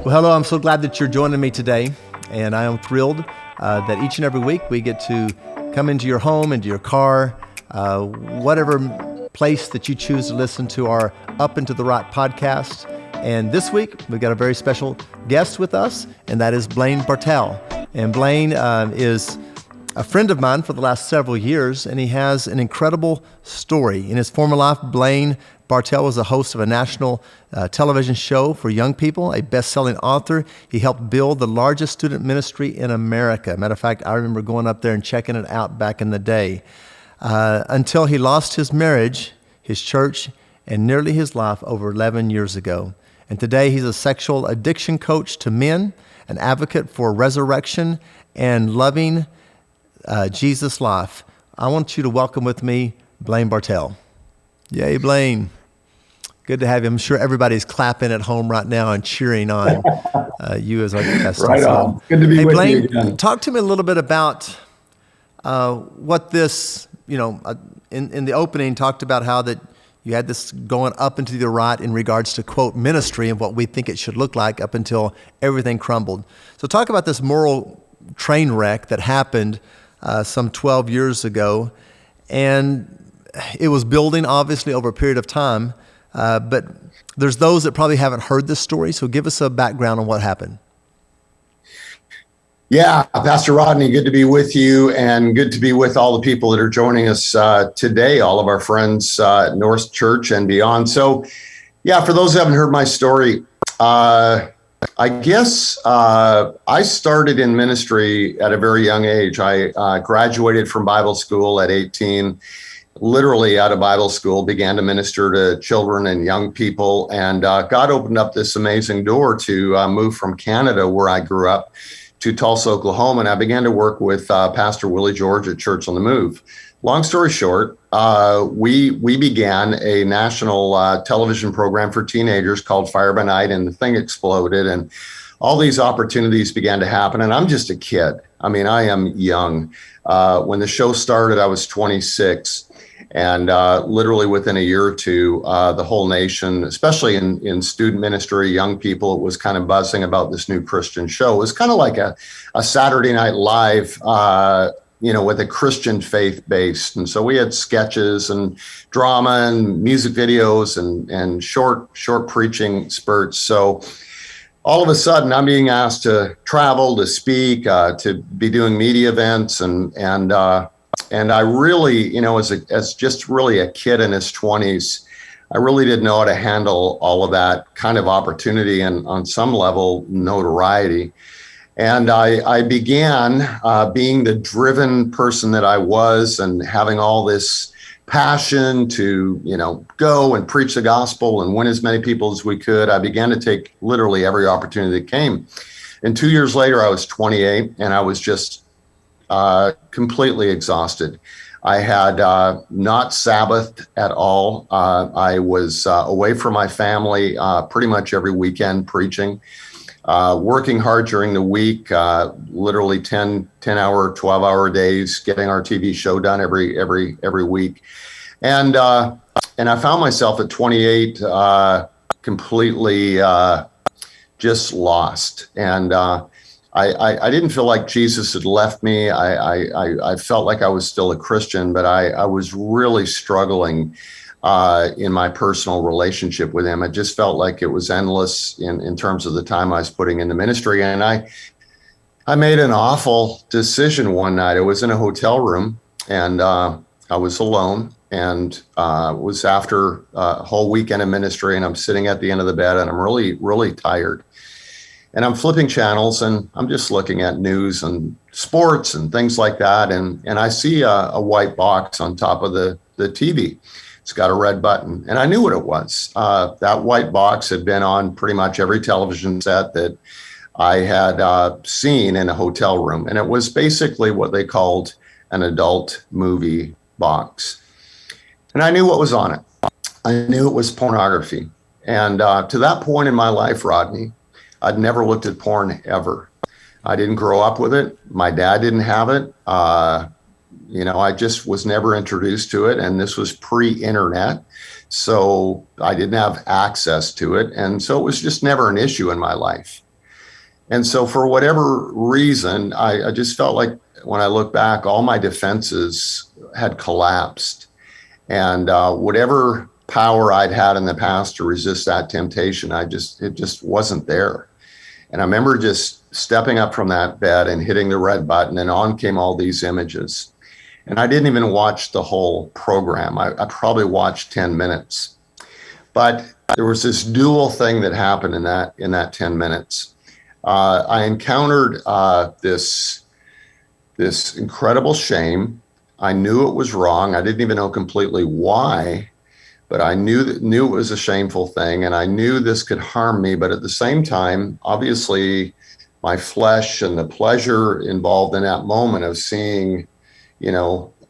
Well, hello, I'm so glad that you're joining me today, and I am thrilled that each and every week we get to come into your home, into your car, whatever place that you choose to listen to our Up and to the Right podcast. And this week, we've got a very special guest with us, and that is Blaine Bartel. And Blaine is a friend of mine for the last several years, and he has an incredible story. In his former life, Blaine Bartel was a host of a national television show for young people, a best-selling author. He helped build the largest student ministry in America. Matter of fact, I remember going up there and checking it out back in the day. Until he lost his marriage, his church, and nearly his life over 11 years ago. And today he's a sexual addiction coach to men, an advocate for resurrection, and loving Jesus life. I want you to welcome with me Blaine Bartel. Yay, Blaine. Good to have you. I'm sure everybody's clapping at home right now and cheering on you as our guest. Right on. Good to be with Blaine, you again. Talk to me a little bit about what this, in the opening, talked about how that you had this going up and to the right in regards to, quote, ministry and what we think it should look like up until everything crumbled. So talk about this moral train wreck that happened some 12 years ago. And it was building, obviously, over a period of time. But there's those that probably haven't heard this story. So give us a background on what happened. Yeah, Pastor Rodney, good to be with you, and good to be with all the people that are joining us today, all of our friends at North Church and beyond. So, yeah, for those who haven't heard my story, I guess I started in ministry at a very young age. I graduated from Bible school at 18, literally out of Bible school, began to minister to children and young people, and God opened up this amazing door to move from Canada, where I grew up, to Tulsa, Oklahoma, and I began to work with Pastor Willie George at Church on the Move. Long story short, we began a national television program for teenagers called Fire by Night, and the thing exploded, and all these opportunities began to happen. And I'm just a kid. I mean, I am young. When the show started, I was 26. And literally within a year or two, the whole nation, especially in student ministry, young people, it was kind of buzzing about this new Christian show. It was kind of like a Saturday Night Live, with a Christian faith based. And so we had sketches and drama and music videos and short preaching spurts. So all of a sudden, I'm being asked to travel, to speak, to be doing media events, and I really, as just really a kid in his 20s, I really didn't know how to handle all of that kind of opportunity and, on some level, notoriety. And I began being the driven person that I was, and having all this passion to, go and preach the gospel and win as many people as we could. I began to take literally every opportunity that came. And 2 years later, I was 28, and I was just completely exhausted. I had not Sabbathed at all. I was away from my family pretty much every weekend preaching, working hard during the week, literally 10-hour, 12-hour days, getting our TV show done every week. And I found myself at 28 completely just lost. And I didn't feel like Jesus had left me. I felt like I was still a Christian, but I was really struggling in my personal relationship with him. It just felt like it was endless in terms of the time I was putting into ministry. And I made an awful decision one night. I was in a hotel room, and I was alone, and it was after a whole weekend of ministry, and I'm sitting at the end of the bed, and I'm really, really tired. And I'm flipping channels, and I'm just looking at news and sports and things like that. And I see a white box on top of the TV. It's got a red button. And I knew what it was. That white box had been on pretty much every television set that I had seen in a hotel room. And it was basically what they called an adult movie box. And I knew what was on it. I knew it was pornography. And to that point in my life, Rodney, I'd never looked at porn ever. I didn't grow up with it. My dad didn't have it. I just was never introduced to it. And this was pre-internet. So I didn't have access to it. And so it was just never an issue in my life. And so for whatever reason, I just felt like when I look back, all my defenses had collapsed. And whatever power I'd had in the past to resist that temptation, it just wasn't there. And I remember just stepping up from that bed and hitting the red button, and on came all these images. And I didn't even watch the whole program. I probably watched 10 minutes. But there was this dual thing that happened in that 10 minutes. I encountered this incredible shame. I knew it was wrong. I didn't even know completely why, but I knew it was a shameful thing, and I knew this could harm me. But at the same time, obviously, my flesh and the pleasure involved in that moment of seeing,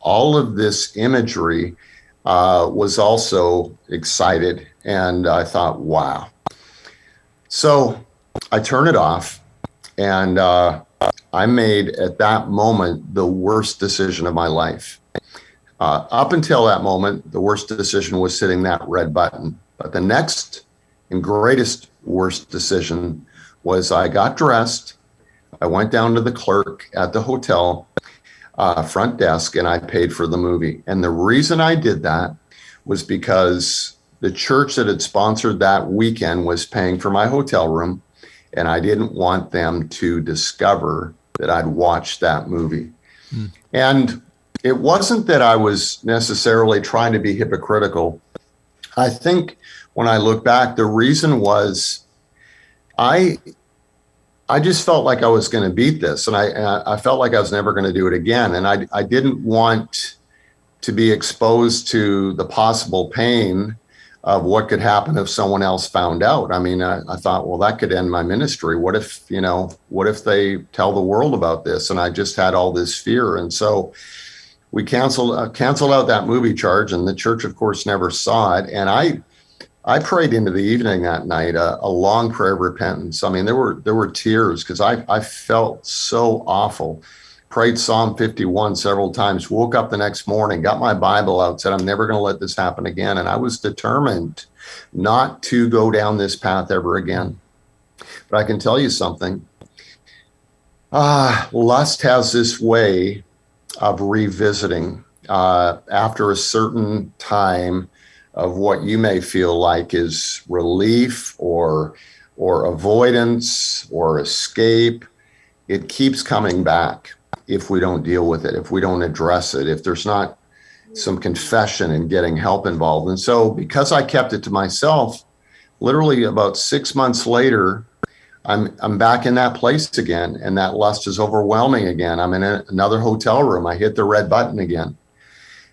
all of this imagery was also excited. And I thought, wow. So I turned it off, and I made at that moment the worst decision of my life. Up until that moment, the worst decision was hitting that red button. But the next and greatest worst decision was I got dressed. I went down to the clerk at the hotel front desk, and I paid for the movie. And the reason I did that was because the church that had sponsored that weekend was paying for my hotel room, and I didn't want them to discover that I'd watched that movie. And it wasn't that I was necessarily trying to be hypocritical. I think when I look back, the reason was I just felt like I was going to beat this, and I felt like I was never going to do it again. And I didn't want to be exposed to the possible pain of what could happen if someone else found out. I mean, I thought, well, that could end my ministry. What if they tell the world about this? And I just had all this fear. And so we canceled out that movie charge, and the church, of course, never saw it. And I prayed into the evening that night, a long prayer of repentance. I mean, there were tears because I felt so awful. Prayed Psalm 51 several times, woke up the next morning, got my Bible out, said, I'm never going to let this happen again. And I was determined not to go down this path ever again. But I can tell you something. Lust has this way of revisiting after a certain time of what you may feel like is relief or avoidance or escape. It keeps coming back if we don't deal with it, if we don't address it, if there's not some confession and getting help involved. And so because I kept it to myself, literally about 6 months later, I'm back in that place again, and that lust is overwhelming again. I'm in another hotel room. I hit the red button again.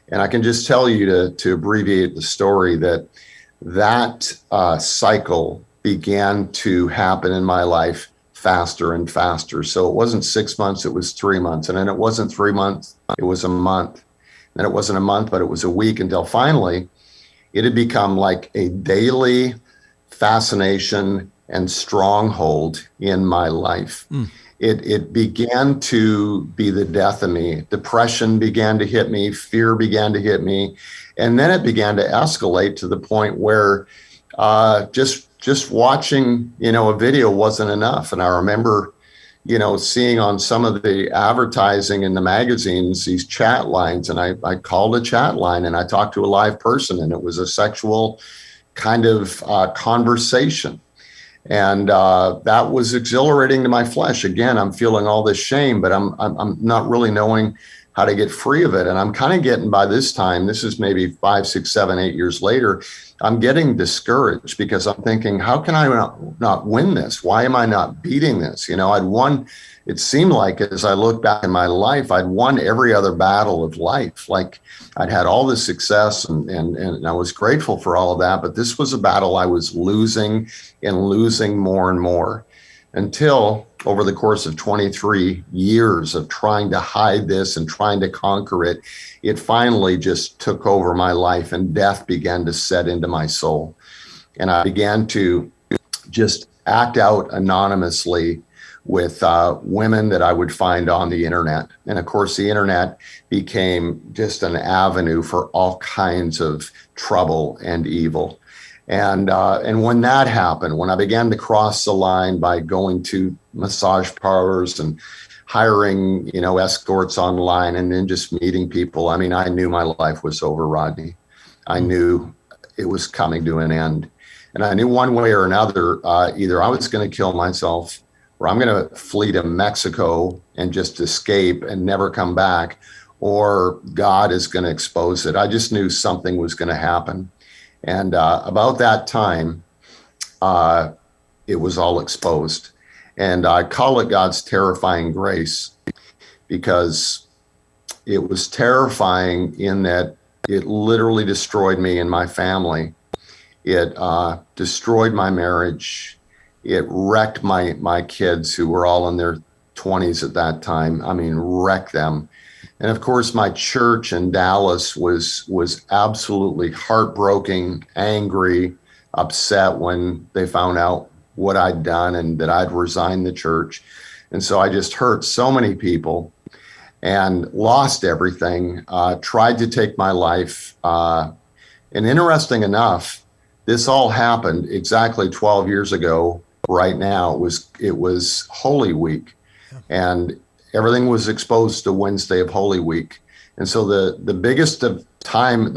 And I can just tell you to abbreviate the story that cycle began to happen in my life faster and faster. So it wasn't 6 months, it was 3 months. And then it wasn't 3 months, it was a month. Then it wasn't a month, but it was a week, until finally it had become like a daily fascination and stronghold in my life. It began to be the death of me. Depression began to hit me, fear began to hit me. And then it began to escalate to the point where just watching, a video wasn't enough. And I remember, seeing on some of the advertising in the magazines, these chat lines, and I called a chat line and I talked to a live person, and it was a sexual kind of conversation. And that was exhilarating to my flesh. Again, I'm feeling all this shame, but I'm not really knowing how to get free of it. And I'm kind of getting, by this time, this is maybe 5, 6, 7, 8 years later, I'm getting discouraged because I'm thinking, how can I not win this? Why am I not beating this? I'd won, it seemed like, as I look back in my life, I'd won every other battle of life. Like I'd had all this success and I was grateful for all of that. But this was a battle I was losing and losing more and more, until over the course of 23 years of trying to hide this and trying to conquer it, it finally just took over my life, and death began to set into my soul. And I began to just act out anonymously with women that I would find on the internet. And of course, the internet became just an avenue for all kinds of trouble and evil. And when that happened, when I began to cross the line by going to massage parlors and hiring, escorts online and then just meeting people, I mean, I knew my life was over, Rodney. I knew it was coming to an end. And I knew one way or another, either I was going to kill myself or I'm going to flee to Mexico and just escape and never come back, or God is going to expose it. I just knew something was going to happen. And about that time, it was all exposed. And I call it God's terrifying grace, because it was terrifying in that it literally destroyed me and my family. It destroyed my marriage. It wrecked my kids, who were all in their 20s at that time. I mean, wrecked them. And of course, my church in Dallas was absolutely heartbroken, angry, upset when they found out what I'd done and that I'd resigned the church. And so I just hurt so many people and lost everything, tried to take my life. And interesting enough, this all happened exactly 12 years ago right now. It was Holy Week. And everything was exposed to Wednesday of Holy Week. And so the biggest of time,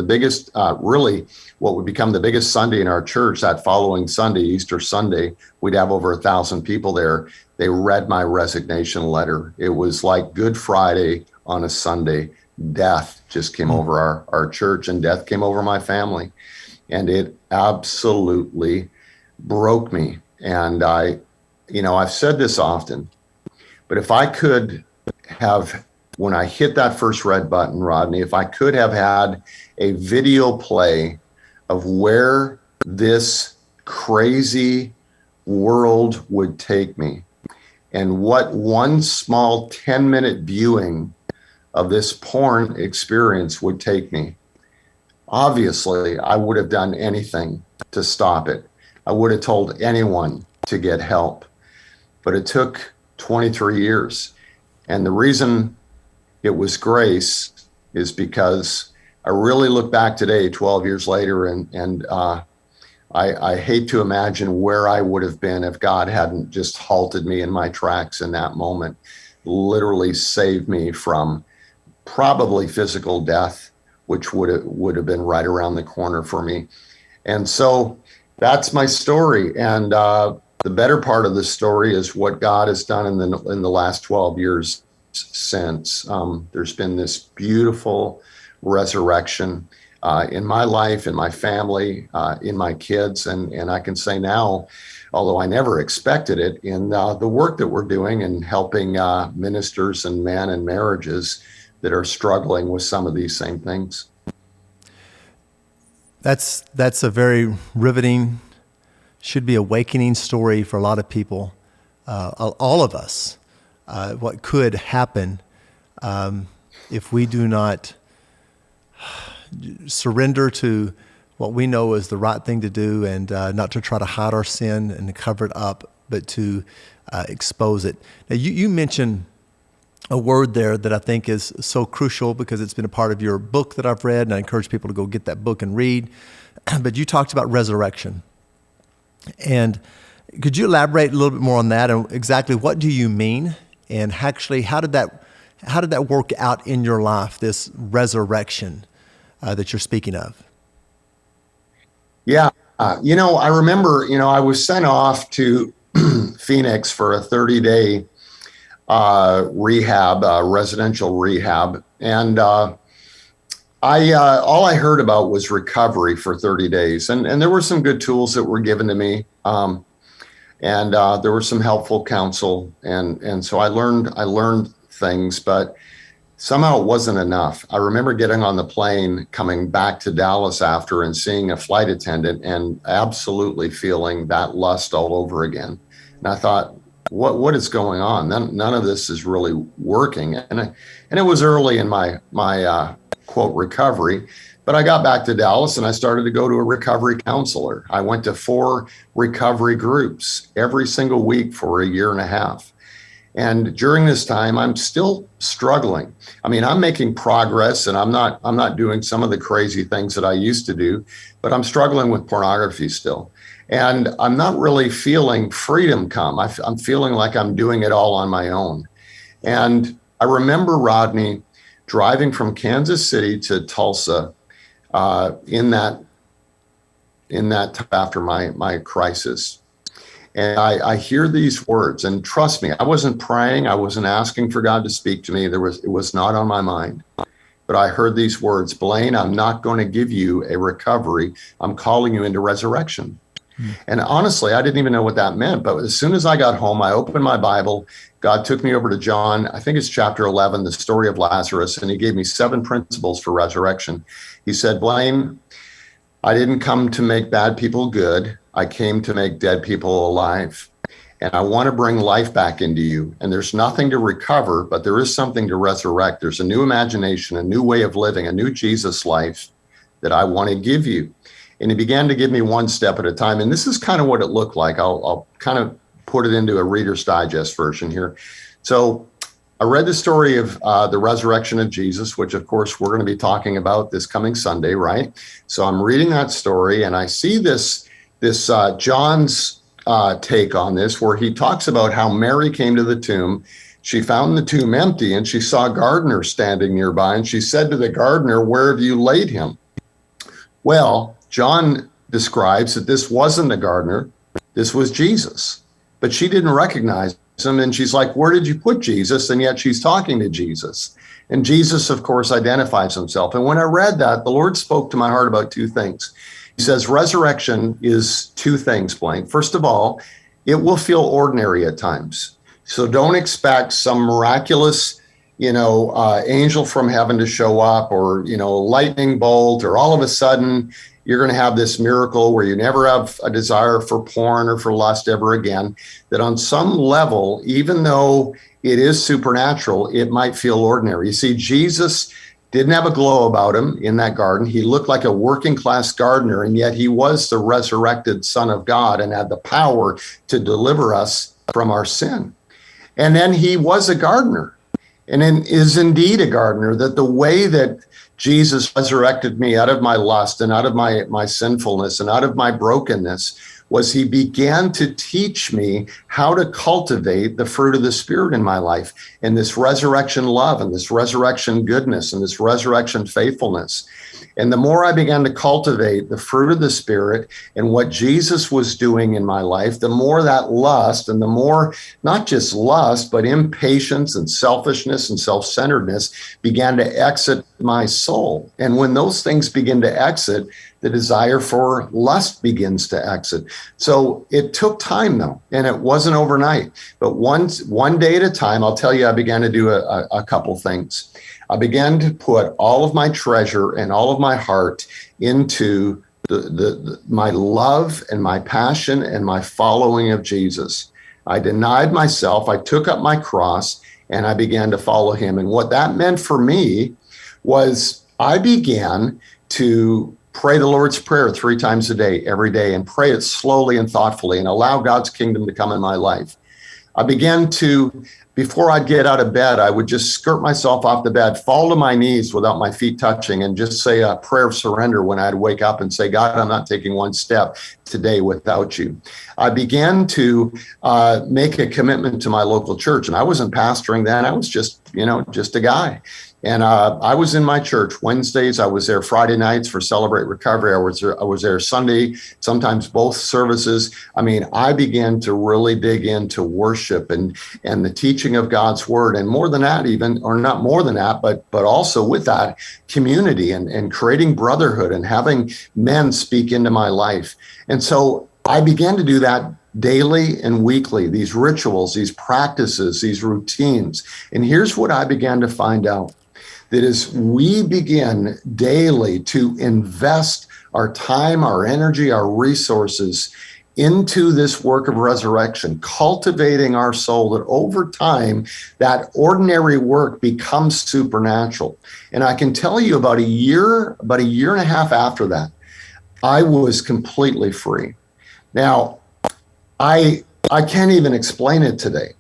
really what would become the biggest Sunday in our church, that following Sunday, Easter Sunday, we'd have over 1,000 people there. They read my resignation letter. It was like Good Friday on a Sunday. Death just came over our church, and death came over my family. And it absolutely broke me. And I've said this often, but if I could have, when I hit that first red button, Rodney, if I could have had a video play of where this crazy world would take me and what one small 10-minute viewing of this porn experience would take me, obviously, I would have done anything to stop it. I would have told anyone to get help. But it took 23 years. And the reason it was grace is because I really look back today, 12 years later, and I hate to imagine where I would have been if God hadn't just halted me in my tracks in that moment, literally saved me from probably physical death, which would have been right around the corner for me. And so that's my story. And the better part of the story is what God has done in the last 12 years since. There's been this beautiful resurrection in my life, in my family, in my kids. And I can say now, although I never expected it, in the work that we're doing and helping ministers and men and marriages that are struggling with some of these same things. That's a very riveting, should be awakening story for a lot of people, all of us. What could happen if we do not surrender to what we know is the right thing to do, and not to try to hide our sin and cover it up, but to expose it. Now, you mentioned a word there that I think is so crucial, because it's been a part of your book that I've read, and I encourage people to go get that book and read. But you talked about resurrection. And could you elaborate a little bit more on that, and exactly what do you mean? And actually, how did that work out in your life, this resurrection that you're speaking of? Yeah. I remember, I was sent off to Phoenix for a 30-day rehab, residential rehab. And all I heard about was recovery for 30 days. And there were some good tools that were given to me. And there was some helpful counsel. And so I learned things, but somehow it wasn't enough. I remember getting on the plane, coming back to Dallas after, and seeing a flight attendant and absolutely feeling that lust all over again. And I thought, what is going on? None of this is really working. And it was early in my quote recovery, but I got back to Dallas and I started to go to a recovery counselor. I went to 4 recovery groups every single week for a year and a half. And during this time, I'm still struggling. I mean, I'm making progress, and I'm not doing some of the crazy things that I used to do, but I'm struggling with pornography still. And I'm not really feeling freedom come. I'm feeling like I'm doing it all on my own. And I remember Rodney driving from Kansas City to Tulsa in that after my crisis. And I hear these words, and trust me, I wasn't praying. I wasn't asking for God to speak to me. It was not on my mind. But I heard these words, Blaine, I'm not going to give you a recovery. I'm calling you into resurrection. And honestly, I didn't even know what that meant. But as soon as I got home, I opened my Bible. God took me over to John, I think it's chapter 11, the story of Lazarus, and he gave me 7 principles for resurrection. He said, Blaine, I didn't come to make bad people good. I came to make dead people alive. And I want to bring life back into you. And there's nothing to recover, but there is something to resurrect. There's a new imagination, a new way of living, a new Jesus life that I want to give you. And he began to give me one step at a time. And this is kind of what it looked like. I'll kind of put it into a Reader's Digest version here. So I read the story of the resurrection of Jesus, which of course we're going to be talking about this coming Sunday, right? So I'm reading that story, and I see this John's take on this, where he talks about how Mary came to the tomb. She found the tomb empty, and she saw a gardener standing nearby, and she said to the gardener, where have you laid him? Well, John describes that this wasn't the gardener, this was Jesus, but she didn't recognize him. And she's like, where did you put Jesus? And yet she's talking to Jesus. And Jesus, of course, identifies himself. And when I read that, the Lord spoke to my heart about 2 things. He says, resurrection is 2 things, Blaine. First of all, it will feel ordinary at times. So don't expect some miraculous, angel from heaven to show up, or, lightning bolt, or all of a sudden you're going to have this miracle where you never have a desire for porn or for lust ever again. That on some level, even though it is supernatural, it might feel ordinary. You see, Jesus didn't have a glow about him in that garden. He looked like a working class gardener, and yet he was the resurrected Son of God and had the power to deliver us from our sin. And then he was a gardener, and is indeed a gardener, that the way that Jesus resurrected me out of my lust and out of my sinfulness and out of my brokenness was he began to teach me how to cultivate the fruit of the Spirit in my life, and this resurrection love and this resurrection goodness and this resurrection faithfulness. And the more I began to cultivate the fruit of the Spirit and what Jesus was doing in my life, the more that lust, and the more not just lust, but impatience and selfishness and self-centeredness began to exit my soul. And when those things begin to exit, the desire for lust begins to exit. So it took time, though, and it wasn't overnight. But one day at a time, I'll tell you, I began to do a couple things. I began to put all of my treasure and all of my heart into my love and my passion and my following of Jesus. I denied myself. I took up my cross and I began to follow him. And what that meant for me was I began to pray the Lord's Prayer 3 times a day, every day, and pray it slowly and thoughtfully and allow God's kingdom to come in my life. I began to, before I'd get out of bed, I would just skirt myself off the bed, fall to my knees without my feet touching, and just say a prayer of surrender when I'd wake up and say, God, I'm not taking one step today without you. I began to make a commitment to my local church, and I wasn't pastoring then. I was just a guy. And I was in my church Wednesdays. I was there Friday nights for Celebrate Recovery. I was there Sunday, sometimes both services. I mean, I began to really dig into worship and the teaching of God's word. And more than that, even, or not more than that, but also with that, community and creating brotherhood and having men speak into my life. And so I began to do that daily and weekly, these rituals, these practices, these routines. And here's what I began to find out. That is, we begin daily to invest our time, our energy, our resources into this work of resurrection, cultivating our soul, that over time, that ordinary work becomes supernatural. And I can tell you about a year and a half after that, I was completely free. Now, I can't even explain it today.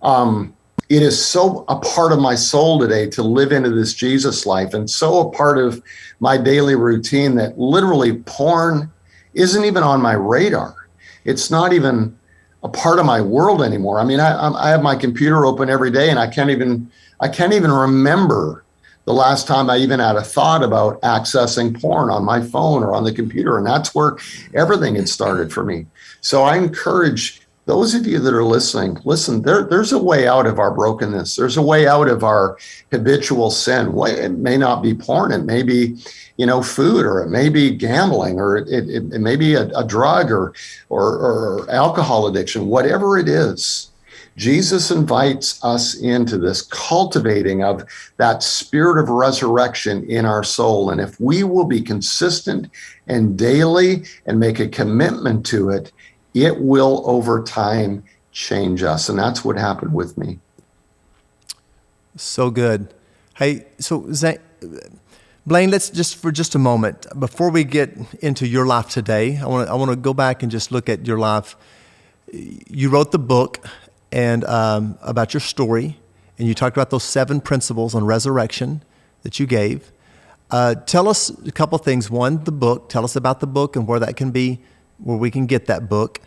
It is so a part of my soul today to live into this Jesus life, and so a part of my daily routine that literally porn isn't even on my radar. It's not even a part of my world anymore. I mean, I have my computer open every day, and I can't even remember the last time I even had a thought about accessing porn on my phone or on the computer. And that's where everything had started for me. So I encourage those of you that are listening, listen, there's a way out of our brokenness. There's a way out of our habitual sin. It may not be porn. It may be, food, or it may be gambling, or it may be a drug or alcohol addiction, whatever it is. Jesus invites us into this cultivating of that spirit of resurrection in our soul. And if we will be consistent and daily and make a commitment to it, it will over time change us. And that's what happened with me. So good. Hey, Blaine, let's for just a moment, before we get into your life today, I want to go back and just look at your life. You wrote the book and about your story, and you talked about those 7 principles on resurrection that you gave. Tell us a couple things. One, the book. Tell us about the book and where we can get that book.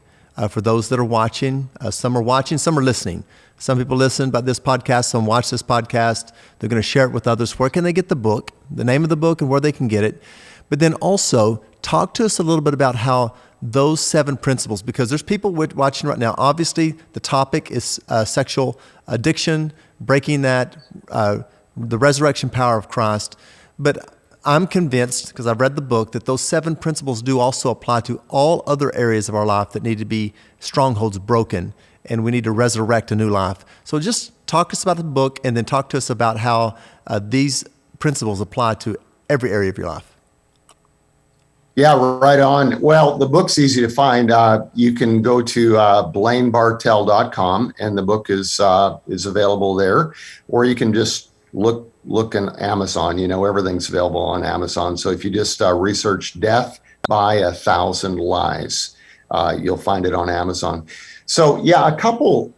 For those that are watching, some are watching, some are listening. Some people listen about this podcast, some watch this podcast. They're going to share it with others. Where can they get the book, the name of the book, and where they can get it? But then also talk to us a little bit about how those 7 principles, because there's people watching right now. Obviously, the topic is sexual addiction, breaking that, the resurrection power of Christ. But I'm convinced, because I've read the book, that those 7 principles do also apply to all other areas of our life that need to be strongholds broken, and we need to resurrect a new life. So just talk to us about the book, and then talk to us about how these principles apply to every area of your life. Yeah, right on. Well, the book's easy to find. You can go to blainebartel.com, and the book is available there, or you can just look in Amazon. Everything's available on Amazon. So if you just research "Death by 1,000 Lies," you'll find it on Amazon. So yeah, a couple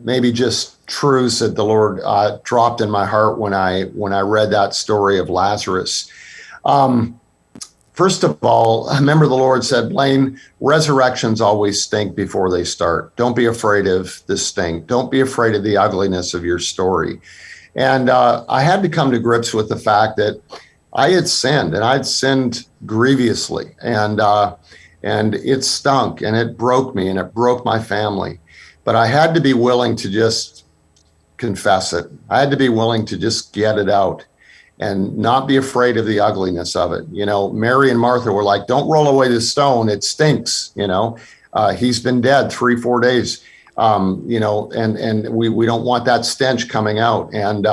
maybe just truths that the Lord dropped in my heart when I read that story of Lazarus. First of all, I remember the Lord said, "Blaine, resurrections always stink before they start. Don't be afraid of the stink. Don't be afraid of the ugliness of your story." And I had to come to grips with the fact that I had sinned, and I'd sinned grievously, and it stunk, and it broke me, and it broke my family. But I had to be willing to just confess it. I had to be willing to just get it out and not be afraid of the ugliness of it. Mary and Martha were like, "Don't roll away the stone. It stinks. He's been dead 3-4 days. And we don't want that stench coming out." And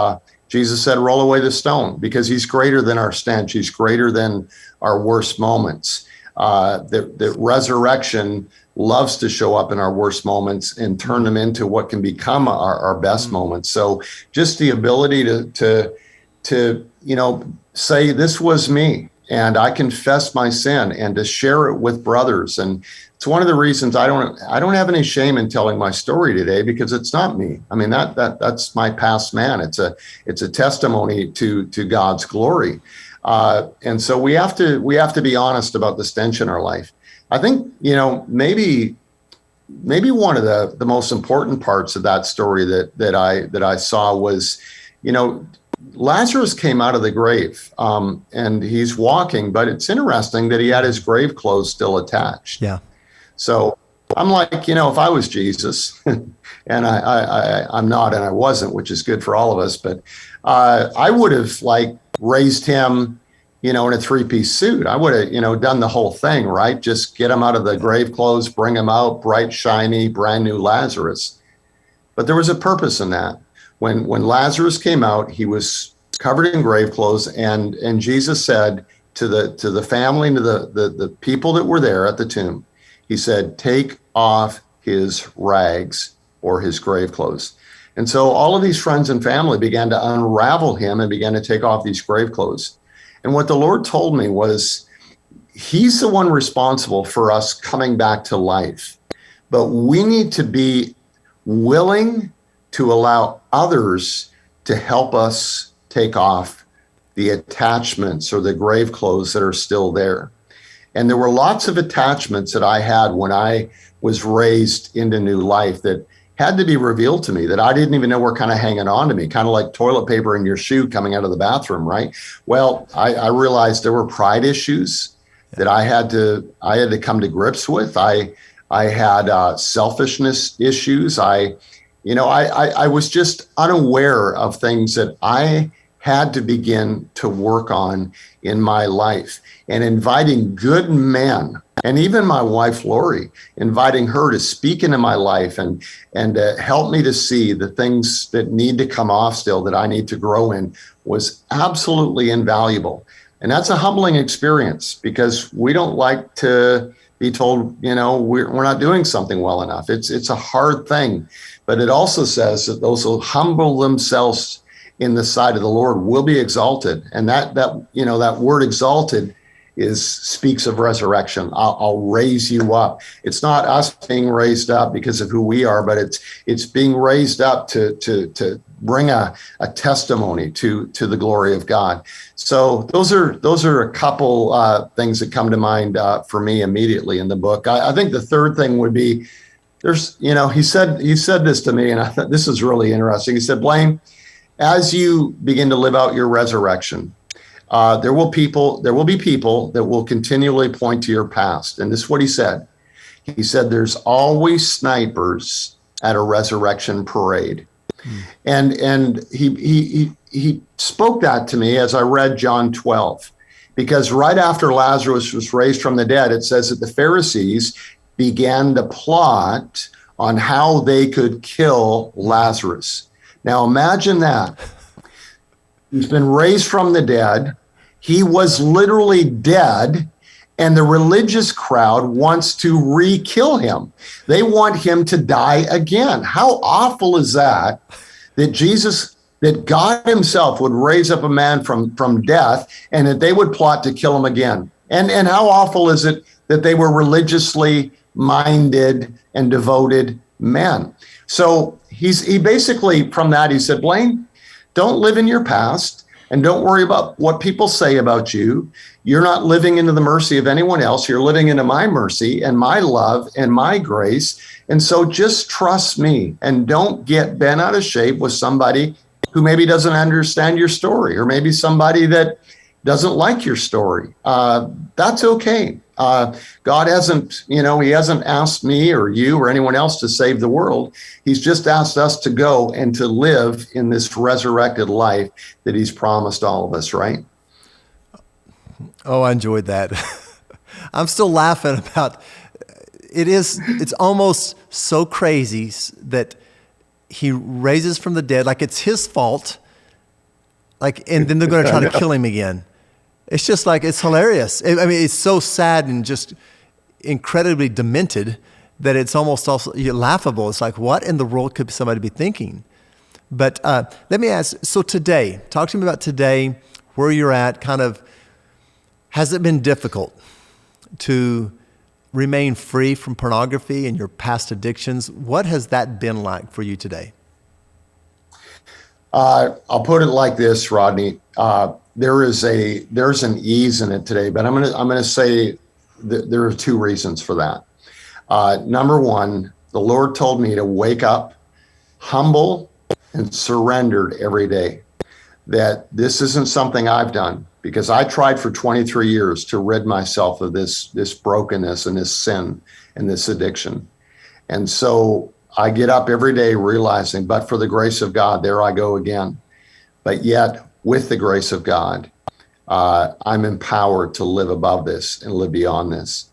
Jesus said, "Roll away the stone," because he's greater than our stench. He's greater than our worst moments. The resurrection loves to show up in our worst moments and turn them into what can become our best moments. So just the ability to say, "This was me, and I confess my sin," and to share it with brothers. And it's one of the reasons I don't have any shame in telling my story today, because it's not me. I mean, that's my past man. It's a testimony to God's glory. And so we have to be honest about the stench in our life. I think, maybe one of the most important parts of that story that I saw was, Lazarus came out of the grave, and he's walking, but it's interesting that he had his grave clothes still attached. Yeah. So I'm like, if I was Jesus, and I'm not, and I wasn't, which is good for all of us, but I would have raised him, in a 3-piece suit. I would have, done the whole thing, right? Just get him out of the grave clothes, bring him out, bright, shiny, brand new Lazarus. But there was a purpose in that. When Lazarus came out, he was covered in grave clothes, and Jesus said to the family and to the people that were there at the tomb, he said, "Take off his rags," or his grave clothes. And so all of these friends and family began to unravel him and began to take off these grave clothes. And what the Lord told me was, he's the one responsible for us coming back to life. But we need to be willing to allow others to help us take off the attachments or the grave clothes that are still there. And there were lots of attachments that I had when I was raised into new life that had to be revealed to me that I didn't even know were kind of hanging on to me, kind of like toilet paper in your shoe coming out of the bathroom, right? Well, I realized there were pride issues that I had to come to grips with. I had selfishness issues. I was just unaware of things that I had to begin to work on in my life, and inviting good men, and even my wife, Lori, inviting her to speak into my life and help me to see the things that need to come off still, that I need to grow in, was absolutely invaluable. And that's a humbling experience, because we don't like to be told, we're not doing something well enough. It's a hard thing, but it also says that those who humble themselves in the sight of the Lord will be exalted. And that word exalted speaks of resurrection. I'll raise you up. It's not us being raised up because of who we are, but it's being raised up to bring a testimony to the glory of God. So those are a couple things that come to mind for me immediately in the book. I think the third thing would be, he said this to me, and I thought this is really interesting. He said, Blaine, as you begin to live out your resurrection, there will be people that will continually point to your past. And this is what he said. He said, there's always snipers at a resurrection parade. And he spoke that to me as I read John 12, because right after Lazarus was raised from the dead, it says that the Pharisees began to plot on how they could kill Lazarus. Now imagine that. He's been raised from the dead. He was literally dead, and the religious crowd wants to re-kill him. They want him to die again. How awful is that that God himself would raise up a man from death, and that they would plot to kill him again? And how awful is it that they were religiously minded and devoted men? So he basically, from that, he said, Blaine, don't live in your past and don't worry about what people say about you. You're not living into the mercy of anyone else. You're living into my mercy and my love and my grace. And so just trust me, and don't get bent out of shape with somebody who maybe doesn't understand your story, or maybe somebody that doesn't like your story. That's okay. God hasn't, he hasn't asked me or you or anyone else to save the world. He's just asked us to go and to live in this resurrected life that he's promised all of us, right? Oh, I enjoyed that. I'm still laughing about it's almost so crazy that he raises from the dead, like it's his fault, and then they're going to try to kill him again. It's just like, it's hilarious. It's so sad and just incredibly demented that it's almost also laughable. It's like, what in the world could somebody be thinking? But let me ask, so today, talk to me about today, where you're at, kind of, has it been difficult to remain free from pornography and your past addictions? What has that been like for you today? I'll put it like this, Rodney. There's an ease in it today, but I'm gonna say that there are two reasons for that. Number one, the Lord told me to wake up humble and surrendered every day. That this isn't something I've done, because I tried for 23 years to rid myself of this brokenness and this sin and this addiction. And so I get up every day realizing, but for the grace of God, there I go again. But yet, with the grace of God, I'm empowered to live above this and live beyond this.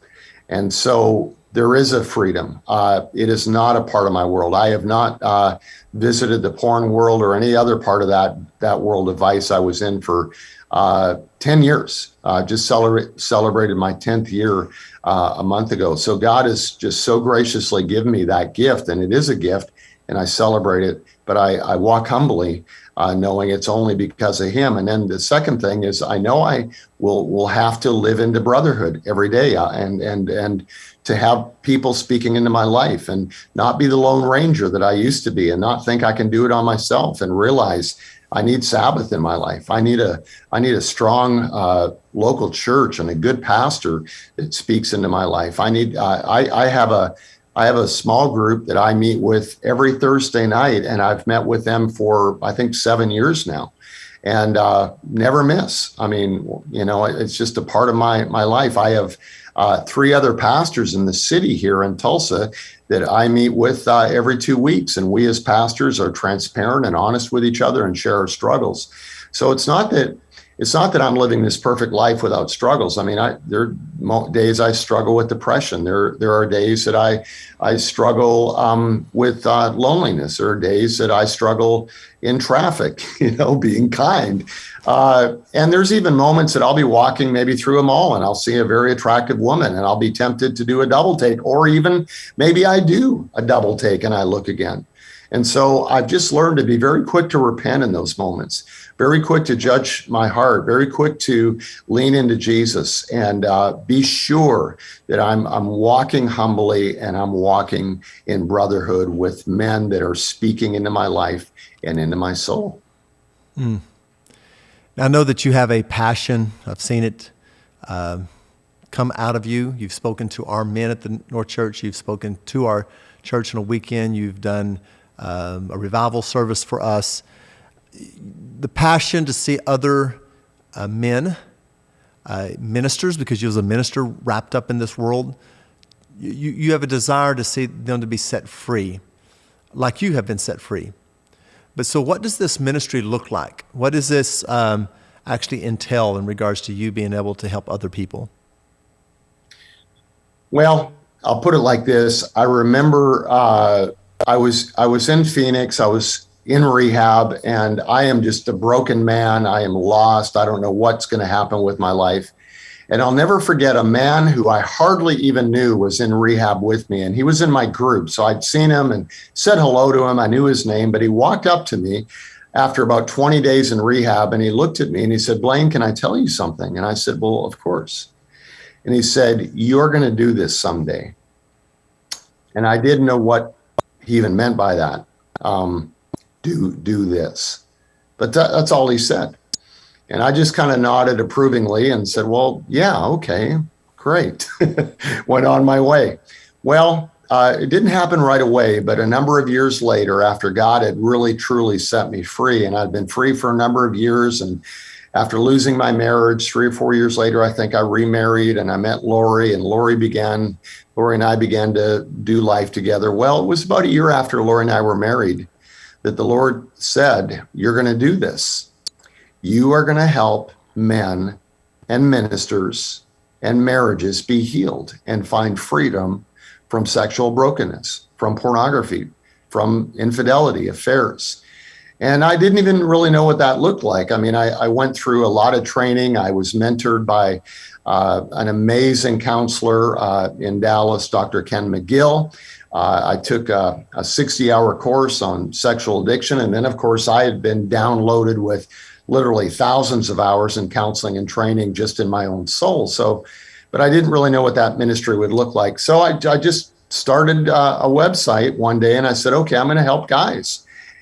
And so there is a freedom. It is not a part of my world. I have not visited the porn world or any other part of that world of vice I was in for 10 years. Just celebrated my 10th year a month ago. So God has just so graciously given me that gift, and it is a gift, and I celebrate it, but I walk humbly, knowing it's only because of him. And then the second thing is I know I will have to live into brotherhood every day, and to have people speaking into my life and not be the Lone Ranger that I used to be, and not think I can do it on myself, and realize I need Sabbath in my life. I need a strong local church and a good pastor that speaks into my life. I have a small group that I meet with every Thursday night, and I've met with them for, I think, 7 years now, and never miss. I mean, it's just a part of my life. I have 3 other pastors in the city here in Tulsa that I meet with every 2 weeks, and we as pastors are transparent and honest with each other and share our struggles. So it's not that I'm living this perfect life without struggles. I mean, there are days I struggle with depression. There are days that I struggle with loneliness. There are days that I struggle in traffic, being kind. And there's even moments that I'll be walking maybe through a mall and I'll see a very attractive woman and I'll be tempted to do a double take, or even maybe I do a double take and I look again. And so I've just learned to be very quick to repent in those moments, very quick to judge my heart, very quick to lean into Jesus, and be sure that I'm walking humbly and I'm walking in brotherhood with men that are speaking into my life and into my soul. Mm. Now, I know that you have a passion. I've seen it come out of you. You've spoken to our men at the North Church. You've spoken to our church on a weekend. You've done a revival service for us. The passion to see other men, ministers, because you was a minister wrapped up in this world, you have a desire to see them to be set free, like you have been set free. But so what does this ministry look like? What does this actually entail in regards to you being able to help other people? Well, I'll put it like this. I remember I was in Phoenix. I was in rehab, and I am just a broken man. I am lost. I don't know what's going to happen with my life. And I'll never forget a man who I hardly even knew was in rehab with me. And he was in my group. So I'd seen him and said hello to him. I knew his name, but he walked up to me after about 20 days in rehab, and he looked at me and he said, "Blaine, can I tell you something?" And I said, "Well, of course." And he said, "You're going to do this someday." And I didn't know what he even meant by that. Do this. But that's all he said. And I just kind of nodded approvingly and said, "Well, yeah, okay, great." Went on my way. Well, it didn't happen right away, but a number of years later, after God had really, truly set me free, and I'd been free for a number of years, and after losing my marriage 3 or 4 years later, I think I remarried, and I met Lori, and Lori and I began to do life together. Well, it was about a year after Lori and I were married that the Lord said, "You're going to do this. You are going to help men and ministers and marriages be healed and find freedom from sexual brokenness, from pornography, from infidelity, affairs." And I didn't even really know what that looked like. I mean, I went through a lot of training. I was mentored by an amazing counselor in Dallas, Dr. Ken McGill. I took a 60-hour course on sexual addiction. And then, of course, I had been downloaded with literally thousands of hours in counseling and training just in my own soul. But I didn't really know what that ministry would look like. So I just started a website one day, and I said, "Okay, I'm going to help guys."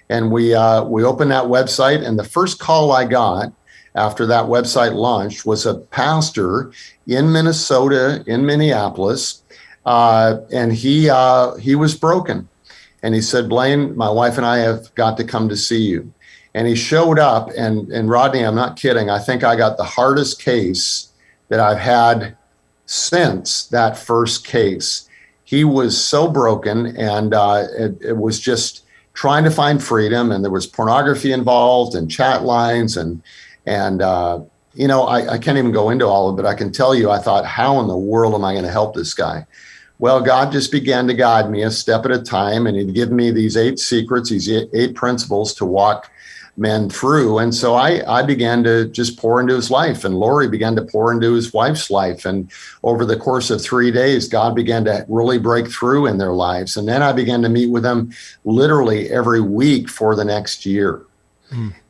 And we opened that website, and the first call I got after that website launched was a pastor in Minnesota, in Minneapolis, and he was broken. And he said, "Blaine, my wife and I have got to come to see you." And he showed up, and Rodney, I'm not kidding, I think I got the hardest case that I've had since that first case. He was so broken, and it was just trying to find freedom, and there was pornography involved and chat lines, and I can't even go into all of it, but I can tell you, I thought, how in the world am I going to help this guy? Well, God just began to guide me a step at a time, and he'd give me these 8 secrets, these 8 principles to walk men through. And so I began to just pour into his life, and Lori began to pour into his wife's life. And over the course of 3 days, God began to really break through in their lives. And then I began to meet with them literally every week for the next year.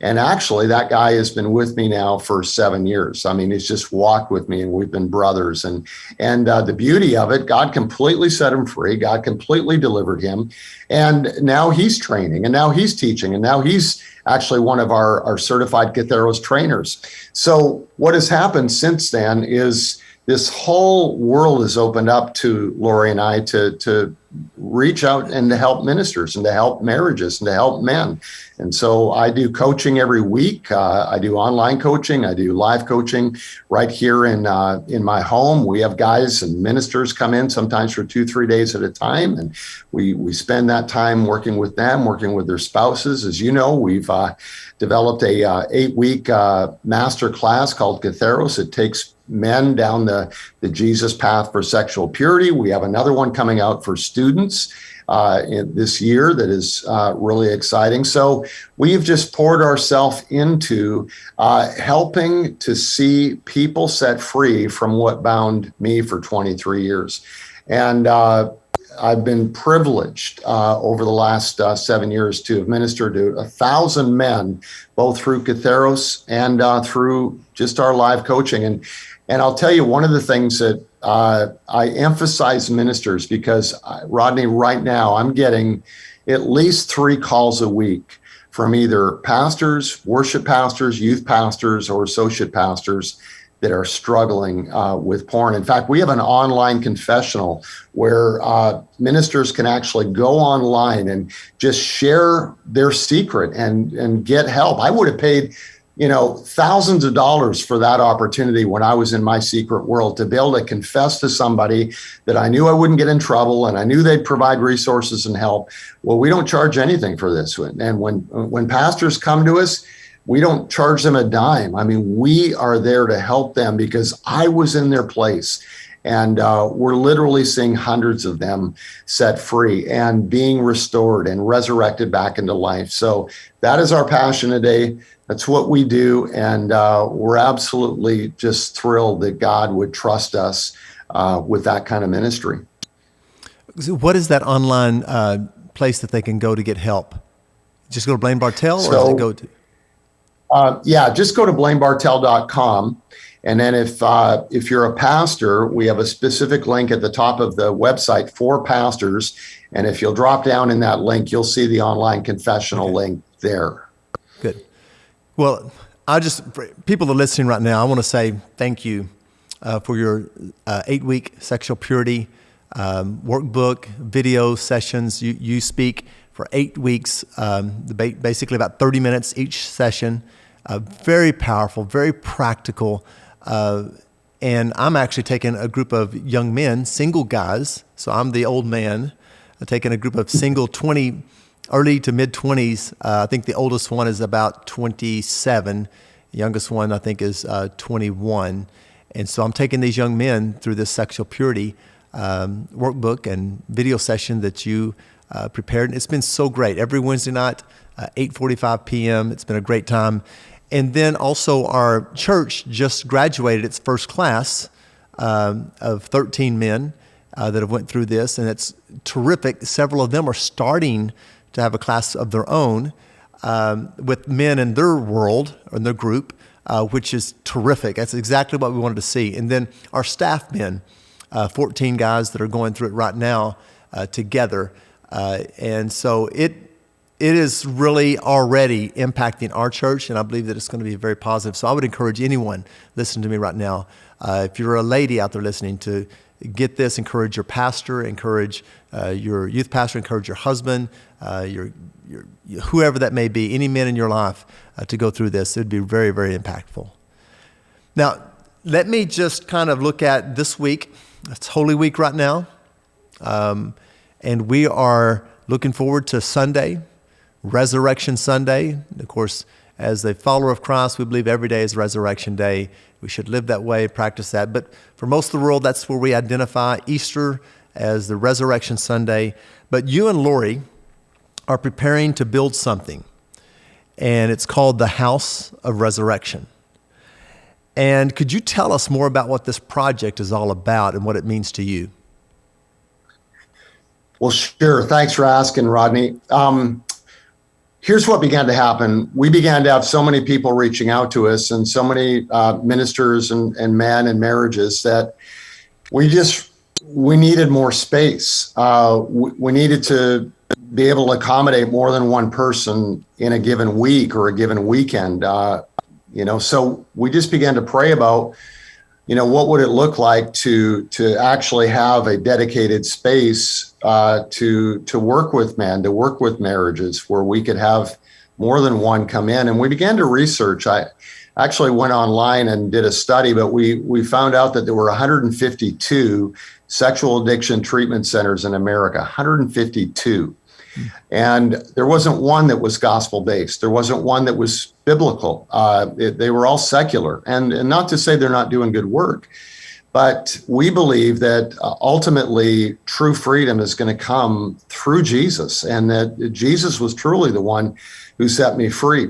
And actually, that guy has been with me now for 7 years. I mean, he's just walked with me, and we've been brothers. And the beauty of it, God completely set him free. God completely delivered him. And now he's training, and now he's teaching, and now he's actually one of our certified Katharos trainers. So what has happened since then is this whole world has opened up to Lori and I to reach out and to help ministers and to help marriages and to help men. And so I do coaching every week. I do online coaching. I do live coaching right here in my home. We have guys and ministers come in sometimes for 2-3 days at a time. And we spend that time working with them, working with their spouses. As you know, we've developed a 8-week master class called Katharos. It takes men down the Jesus path for sexual purity. We have another one coming out for students this year that is really exciting. So we've just poured ourselves into helping to see people set free from what bound me for 23 years. And I've been privileged over the last 7 years to have ministered to 1,000 men, both through Katharos and through just our live coaching. And I'll tell you, one of the things that I emphasize ministers, because Rodney, right now, I'm getting at least 3 calls a week from either pastors, worship pastors, youth pastors, or associate pastors that are struggling with porn. In fact, we have an online confessional where ministers can actually go online and just share their secret and get help. I would have paid thousands of dollars for that opportunity when I was in my secret world, to be able to confess to somebody that I knew I wouldn't get in trouble and I knew they'd provide resources and help. Well, we don't charge anything for this. And when pastors come to us, we don't charge them a dime. I mean, we are there to help them because I was in their place. And we're literally seeing hundreds of them set free and being restored and resurrected back into life. So that is our passion today. That's what we do. And we're absolutely just thrilled that God would trust us with that kind of ministry. So what is that online place that they can go to get help? Just go to Blaine Bartel, or does it go to? Just go to blainebartel.com. And then if you're a pastor, we have a specific link at the top of the website for pastors. And if you'll drop down in that link, you'll see the online confessional link there. Good. Well, for people that are listening right now, I want to say thank you for your 8-week sexual purity workbook, video sessions. You speak for 8 weeks, basically about 30 minutes each session. Very powerful, very practical. And I'm actually taking a group of young men, single guys. So I'm the old man. I'm taking a group of single early to mid 20s. I think the oldest one is about 27. The youngest one, I think, is 21. And so I'm taking these young men through this sexual purity workbook and video session that you prepared. And it's been so great. Every Wednesday night, 8:45 p.m. It's been a great time. And then also our church just graduated its first class of 13 men that have went through this, and it's terrific. Several of them are starting to have a class of their own with men in their world, or in their group, which is terrific. That's exactly what we wanted to see. And then our staff men, 14 guys that are going through it right now together. And so it is really already impacting our church, and I believe that it's going to be very positive. So I would encourage anyone listening to me right now, if you're a lady out there listening, to get this. Encourage your pastor, encourage your youth pastor, encourage your husband, your whoever that may be, any men in your life to go through this. It would be very, very impactful. Now, let me just kind of look at this week. It's Holy Week right now, and we are looking forward to Sunday, Resurrection Sunday. Of course, as a follower of Christ, we believe every day is Resurrection Day. We should live that way, practice that. But for most of the world, that's where we identify Easter as the Resurrection Sunday. But you and Lori are preparing to build something. and it's called the House of Resurrection. And could you tell us more about what this project is all about and what it means to you? Well, sure. Thanks for asking, Rodney. Here's what began to happen. We began to have so many people reaching out to us, and so many ministers and men and marriages, that we needed more space. We needed to be able to accommodate more than one person in a given week or a given weekend. So we just began to pray about, what would it look like to actually have a dedicated space to work with men, to work with marriages, where we could have more than one come in. And we began to research. I actually went online and did a study, but we found out that there were 152 sexual addiction treatment centers in America, 152. And there wasn't one that was gospel-based. There wasn't one that was biblical. They were all secular. And not to say they're not doing good work, but we believe that ultimately true freedom is going to come through Jesus, and that Jesus was truly the one who set me free.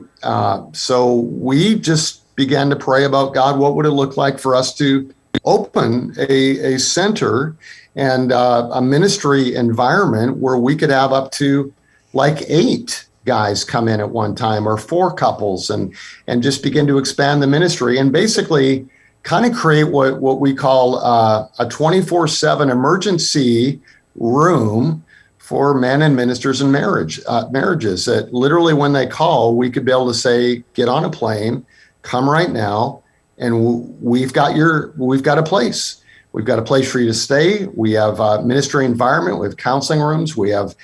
So we just began to pray about, God, what would it look like for us to open a center and a ministry environment where we could have up to like 8 guys come in at one time, or 4 couples, and just begin to expand the ministry, and basically kind of create what we call a 24/7 emergency room for men and ministers and marriages, that literally when they call, we could be able to say, get on a plane, come right now, and we've got a place. We've got a place for you to stay. We have a ministry environment. We have counseling rooms. We have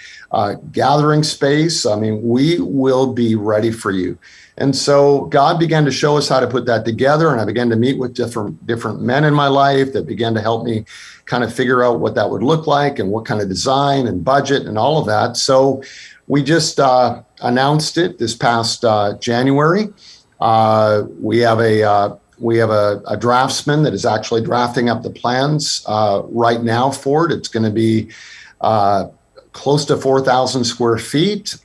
gathering space. I mean, we will be ready for you. And so God began to show us how to put that together. And I began to meet with different men in my life that began to help me kind of figure out what that would look like and what kind of design and budget and all of that. So we just announced it this past January. We have a draftsman that is actually drafting up the plans right now for it. It's going to be close to 4,000 square feet.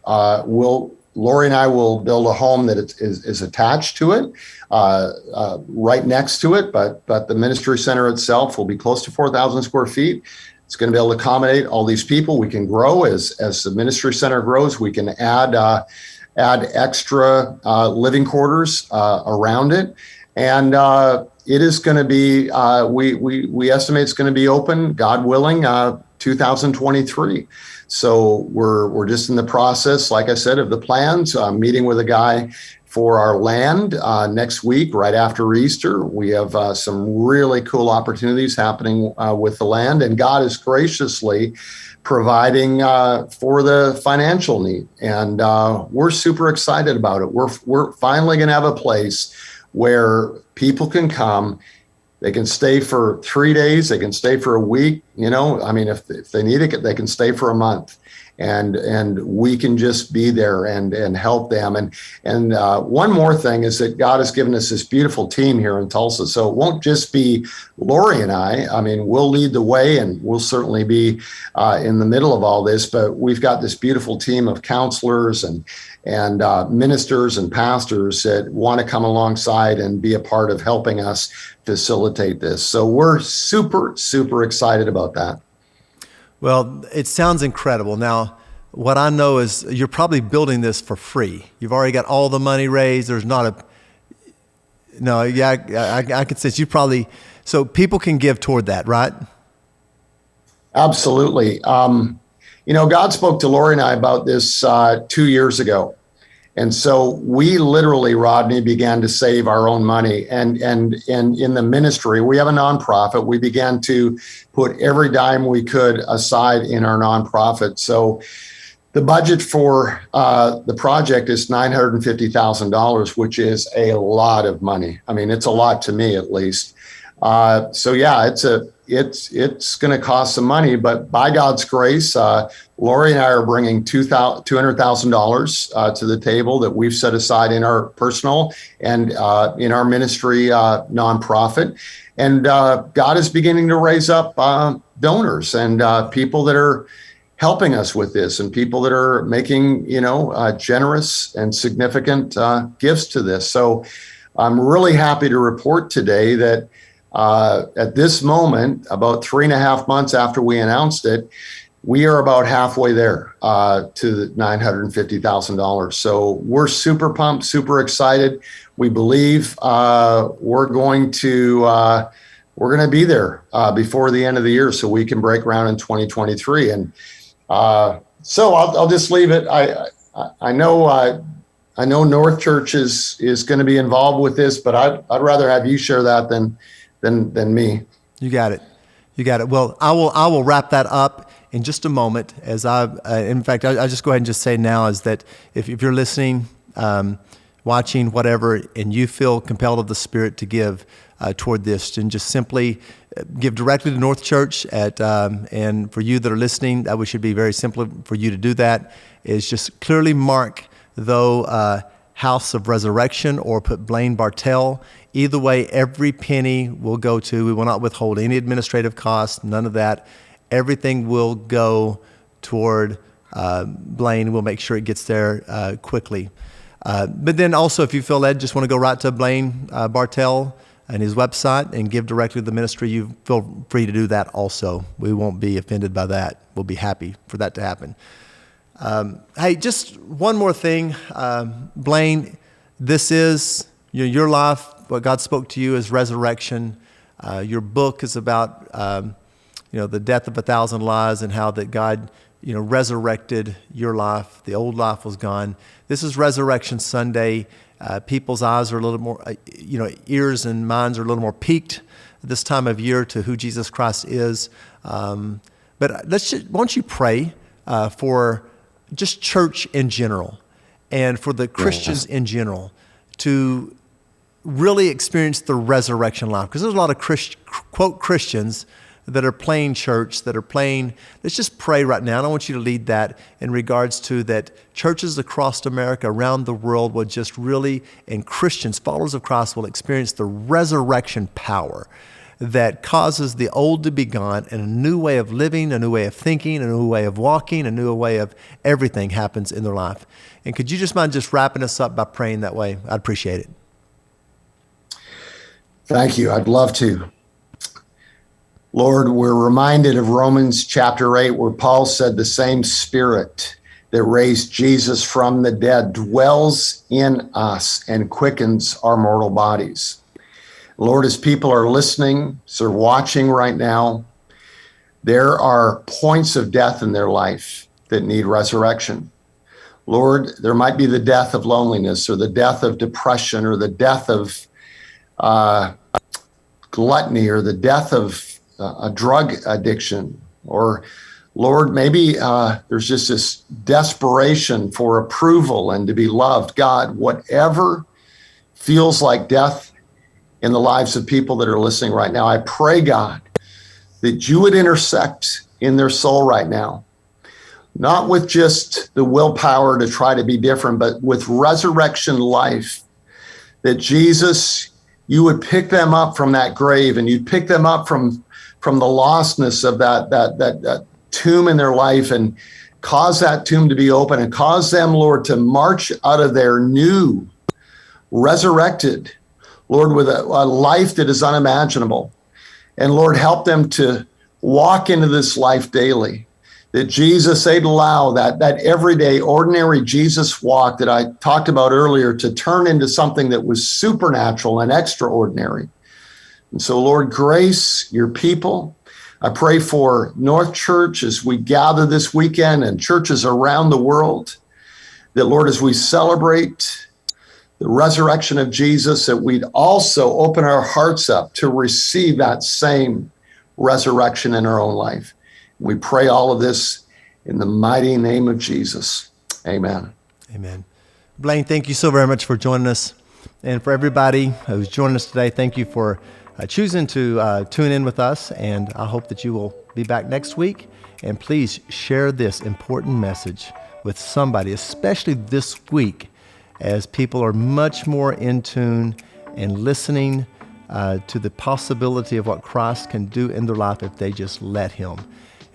Lori and I will build a home that is attached to it, right next to it, but the ministry center itself will be close to 4,000 square feet. It's going to be able to accommodate all these people. We can grow as the ministry center grows. We can add extra living quarters around it. And it is going to be, we estimate it's going to be open, God willing, 2023. So we're just in the process, like I said, of the plans. Meeting with a guy for our land next week, right after Easter. We have some really cool opportunities happening with the land, and God is graciously providing for the financial need. And we're super excited about it. We're finally going to have a place where people can come. They can stay for 3 days. They can stay for a week. If they need it, they can stay for a month, and we can just be there and help them. And one more thing is that God has given us this beautiful team here in Tulsa. So it won't just be Lori and I. I mean, we'll lead the way, and we'll certainly be in the middle of all this. But we've got this beautiful team of counselors and ministers and pastors that want to come alongside and be a part of helping us facilitate this. So we're super, super excited about that. Well, it sounds incredible. Now, what I know is you're probably building this for free. You've already got all the money raised. There's not I could say so people can give toward that, right? Absolutely. God spoke to Lori and I about this 2 years ago. And so we literally, Rodney, began to save our own money. And in the ministry, we have a nonprofit. We began to put every dime we could aside in our nonprofit. So the budget for the project is $950,000, which is a lot of money. I mean, it's a lot to me, at least. It's going to cost some money, but by God's grace, Lori and I are bringing $200,000 to the table that we've set aside in our personal and in our ministry nonprofit. And God is beginning to raise up donors and people that are helping us with this, and people that are making, generous and significant gifts to this. So I'm really happy to report today that at this moment, about 3.5 months after we announced it, we are about halfway there to the $950,000. So we're super pumped, super excited. We believe we're going to be there before the end of the year, so we can break ground in 2023. And so I'll just leave it. I know North Church is going to be involved with this, but I'd rather have you share that than me. You got it. Well, I will wrap that up in just a moment. As in fact, I'll just go ahead and just say now is that if you're listening, watching, whatever, and you feel compelled of the Spirit to give toward this, and just simply give directly to North Church. And for you that are listening, that should be very simple for you to do that, is just clearly mark House of Resurrection or put Blaine Bartel. Either way, every penny will go to, we will not withhold any administrative costs, none of that. Everything will go toward Blaine. We'll make sure it gets there quickly. But then also, if you feel led, just want to go right to Blaine Bartel and his website and give directly to the ministry, you feel free to do that also. We won't be offended by that. We'll be happy for that to happen. Hey, just one more thing. Blaine, this is your life. What God spoke to you is resurrection. Your book is about the death of 1,000 lies and how that God resurrected your life. The old life was gone. This is Resurrection Sunday. People's eyes are a little more, ears and minds are a little more peaked this time of year to who Jesus Christ is. But why don't you pray for just church in general and for the Christians in general to really experience the resurrection life? Because there's a lot of quote Christians that are playing church, let's just pray right now. And I want you to lead that in regards to that churches across America, around the world will just really, and Christians, followers of Christ, will experience the resurrection power that causes the old to be gone and a new way of living, a new way of thinking, a new way of walking, a new way of everything happens in their life. And could you just mind just wrapping us up by praying that way? I'd appreciate it. Thank you. I'd love to. Lord, we're reminded of Romans chapter 8, where Paul said the same Spirit that raised Jesus from the dead dwells in us and quickens our mortal bodies. Lord, as people are listening, so watching right now, there are points of death in their life that need resurrection. Lord, there might be the death of loneliness or the death of depression or the death of gluttony or the death of a drug addiction, or Lord, maybe there's just this desperation for approval and to be loved. God, whatever feels like death in the lives of people that are listening right now, I pray, God, that you would intersect in their soul right now, not with just the willpower to try to be different, but with resurrection life, that Jesus, you would pick them up from that grave and you'd pick them up from the lostness of that tomb in their life and cause that tomb to be open and cause them, Lord, to march out of their new, resurrected, Lord, with a life that is unimaginable. And Lord, help them to walk into this life daily. That Jesus, they'd allow that everyday, ordinary Jesus walk that I talked about earlier to turn into something that was supernatural and extraordinary. And so, Lord, grace your people. I pray for North Church as we gather this weekend and churches around the world, that, Lord, as we celebrate the resurrection of Jesus, that we'd also open our hearts up to receive that same resurrection in our own life. We pray all of this in the mighty name of Jesus. Amen. Amen. Blaine, thank you so very much for joining us. And for everybody who's joining us today, thank you for choosing to tune in with us. And I hope that you will be back next week. And please share this important message with somebody, especially this week, as people are much more in tune and listening to the possibility of what Christ can do in their life if they just let him.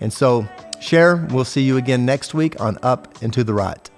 And so share. We'll see you again next week on Up and to the Right.